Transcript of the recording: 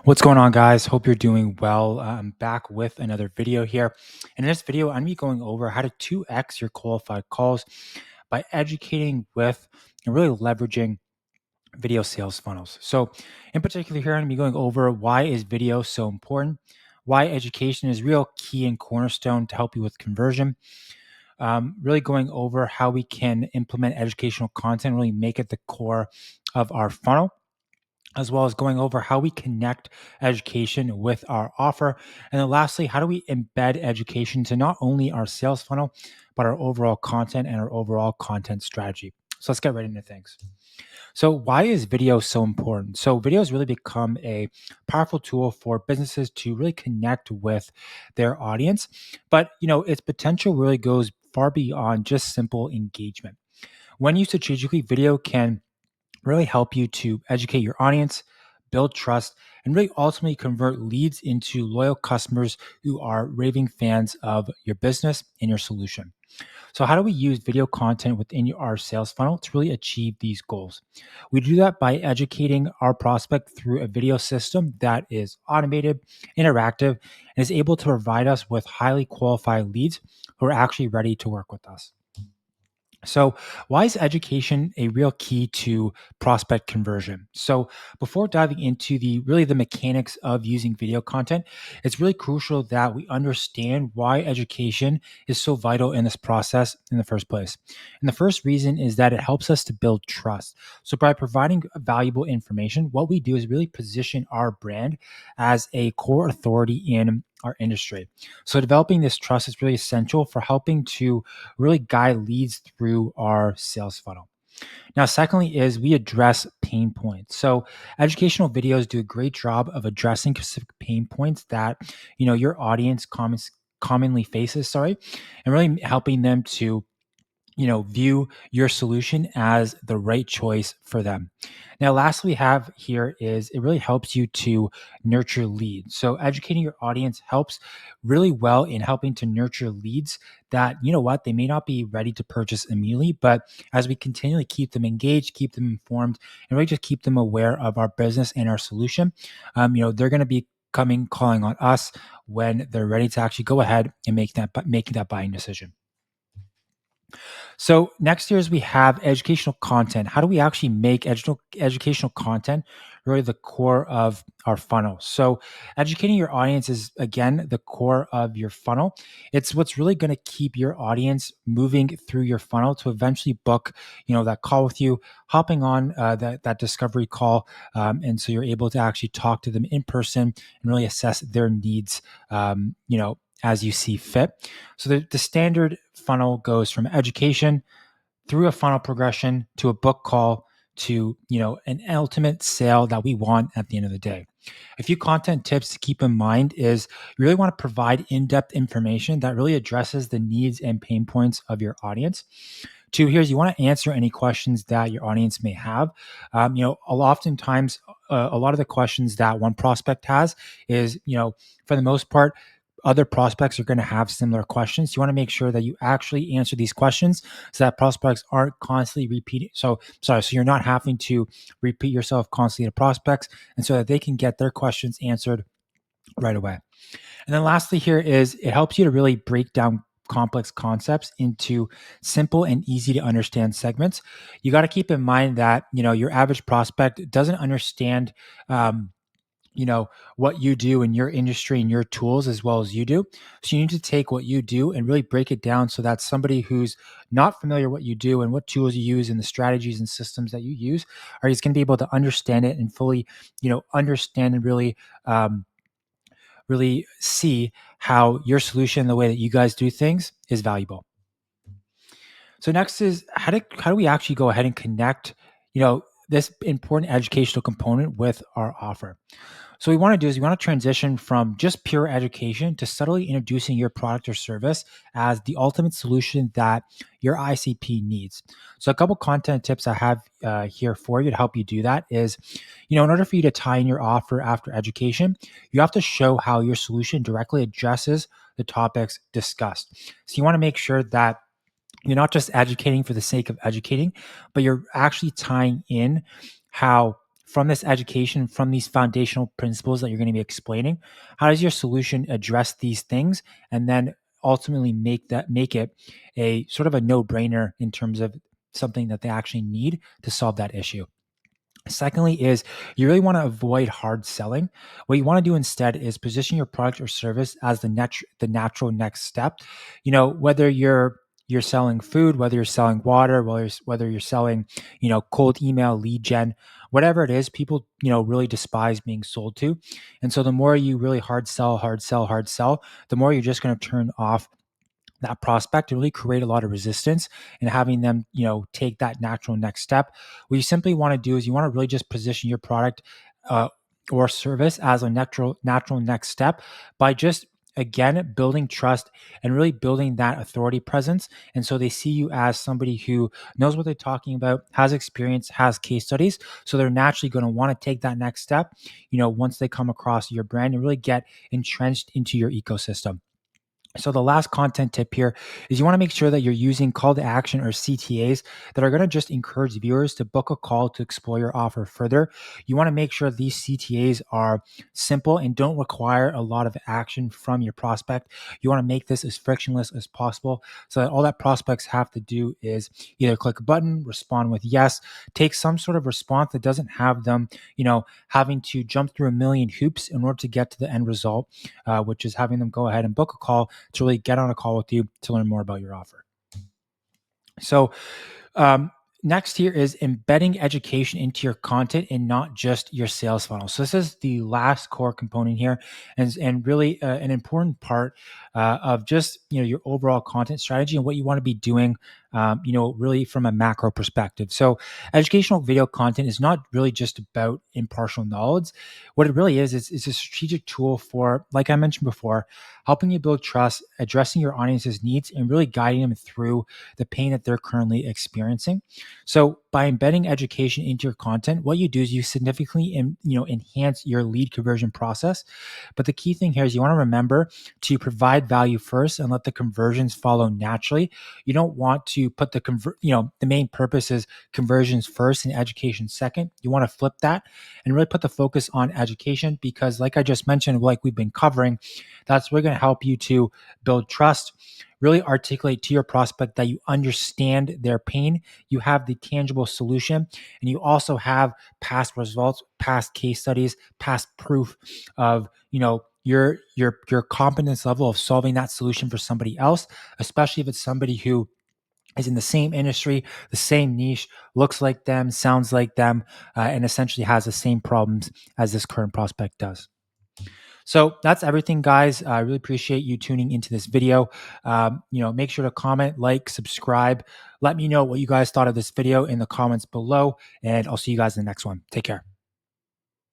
What's going on, guys? Hope you're doing well. I'm back with another video here. And in this video, I'm going to be going over how to 2x your qualified calls by educating with and really leveraging video sales funnels. So, in particular, here, I'm going to be going over why is video so important, why education is real key and cornerstone to help you with conversion. Really going over how we can implement educational content, really make it the core of our funnel, as well as going over how we connect education with our offer. And then lastly, how do we embed education to not only our sales funnel, but our overall content and our overall content strategy. So let's get right into things. So, why is video so important? So, video has really become a powerful tool for businesses to really connect with their audience. But, its potential really goes far beyond just simple engagement. When used strategically, video can really help you to educate your audience, build trust, and really ultimately convert leads into loyal customers who are raving fans of your business and your solution. So, how do we use video content within our sales funnel to really achieve these goals? We do that by educating our prospect through a video system that is automated, interactive, and is able to provide us with highly qualified leads who are actually ready to work with us. So, why is education a real key to prospect conversion? So, before diving into the mechanics of using video content, it's really crucial that we understand why education is so vital in this process in the first place. And the first reason is that it helps us to build trust. So, by providing valuable information, what we do is really position our brand as a core authority in our industry. So, developing this trust is really essential for helping to really guide leads through our sales funnel. Now, secondly, is we address pain points. So, educational videos do a great job of addressing specific pain points that your audience commonly faces. Sorry, and really helping them to view your solution as the right choice for them. Now, lastly, we have here is it really helps you to nurture leads. So, educating your audience helps really well in helping to nurture leads that, they may not be ready to purchase immediately, but as we continually keep them engaged, keep them informed, and really just keep them aware of our business and our solution, they're going to be calling on us when they're ready to actually go ahead and making that buying decision. So next year is we have educational content. How do we actually make educational content really the core of our funnel? So educating your audience is again the core of your funnel. It's what's really going to keep your audience moving through your funnel to eventually book, that call with you, hopping on that discovery call, and so you're able to actually talk to them in person and really assess their needs. As you see fit. So the standard funnel goes from education through a funnel progression to a book call to an ultimate sale that we want at the end of the day. A few content tips to keep in mind is you really want to provide in-depth information that really addresses the needs and pain points of your audience. Two, here's you want to answer any questions that your audience may have. Oftentimes, a lot of the questions that one prospect has is, for the most part, other prospects are going to have similar questions. You want to make sure that you actually answer these questions so that prospects aren't constantly repeating. So you're not having to repeat yourself constantly to prospects, and so that they can get their questions answered right away. And then lastly, here is it helps you to really break down complex concepts into simple and easy to understand segments. You got to keep in mind that your average prospect doesn't understand what you do in your industry and your tools as well as you do. So you need to take what you do and really break it down so that somebody who's not familiar what you do and what tools you use and the strategies and systems that you use are just going to be able to understand it and fully understand and really see how your solution, the way that you guys do things, is valuable. So next is how do we actually go ahead and connect, this important educational component with our offer. So what we want to do is we want to transition from just pure education to subtly introducing your product or service as the ultimate solution that your ICP needs. So a couple content tips I have here for you to help you do that is, in order for you to tie in your offer after education, you have to show how your solution directly addresses the topics discussed. So you want to make sure that you're not just educating for the sake of educating, but you're actually tying in how from this education, from these foundational principles that you're going to be explaining, how does your solution address these things, and then ultimately make it a sort of a no-brainer in terms of something that they actually need to solve that issue. Secondly, is you really want to avoid hard selling. What you want to do instead is position your product or service as the natural next step. Whether you're selling food, whether you're selling water, whether you're selling, cold email, lead gen, whatever it is, people, really despise being sold to. And so the more you really hard sell, hard sell, hard sell, the more you're just going to turn off that prospect to really create a lot of resistance and having them, take that natural next step. What you simply want to do is you want to really just position your product uh, or service as a natural next step by just again building trust and really building that authority presence. And so they see you as somebody who knows what they're talking about, has experience, has case studies, so they're naturally going to want to take that next step, once they come across your brand and really get entrenched into your ecosystem. So the last content tip here is you want to make sure that you're using call to action or CTAs that are going to just encourage viewers to book a call to explore your offer further. You want to make sure these CTAs are simple and don't require a lot of action from your prospect. You want to make this as frictionless as possible so that all that prospects have to do is either click a button, respond with yes, take some sort of response that doesn't have them, having to jump through a million hoops in order to get to the end result, which is having them go ahead and book a call to really get on a call with you to learn more about your offer. So, um, next here is embedding education into your content and not just your sales funnel. So this is the last core component here, and really an important part of just your overall content strategy and what you want to be doing. Really from a macro perspective. So educational video content is not really just about impartial knowledge. What it really is a strategic tool for, like I mentioned before, helping you build trust, addressing your audience's needs, and really guiding them through the pain that they're currently experiencing. So by embedding education into your content, what you do is you significantly enhance your lead conversion process. But the key thing here is you want to remember to provide value first and let the conversions follow naturally. You don't want to put the main purpose is conversions first and education second. You want to flip that and really put the focus on education because, like I just mentioned, like we've been covering, that's really going to help you to build trust, really articulate to your prospect that you understand their pain, you have the tangible solution, and you also have past results, past case studies, past proof of your competence level of solving that solution for somebody else, especially if it's somebody who is in the same industry, the same niche, looks like them, sounds like them, and essentially has the same problems as this current prospect does. So that's everything, guys. I really appreciate you tuning into this video. Make sure to comment, like, subscribe. Let me know what you guys thought of this video in the comments below, and I'll see you guys in the next one. Take care.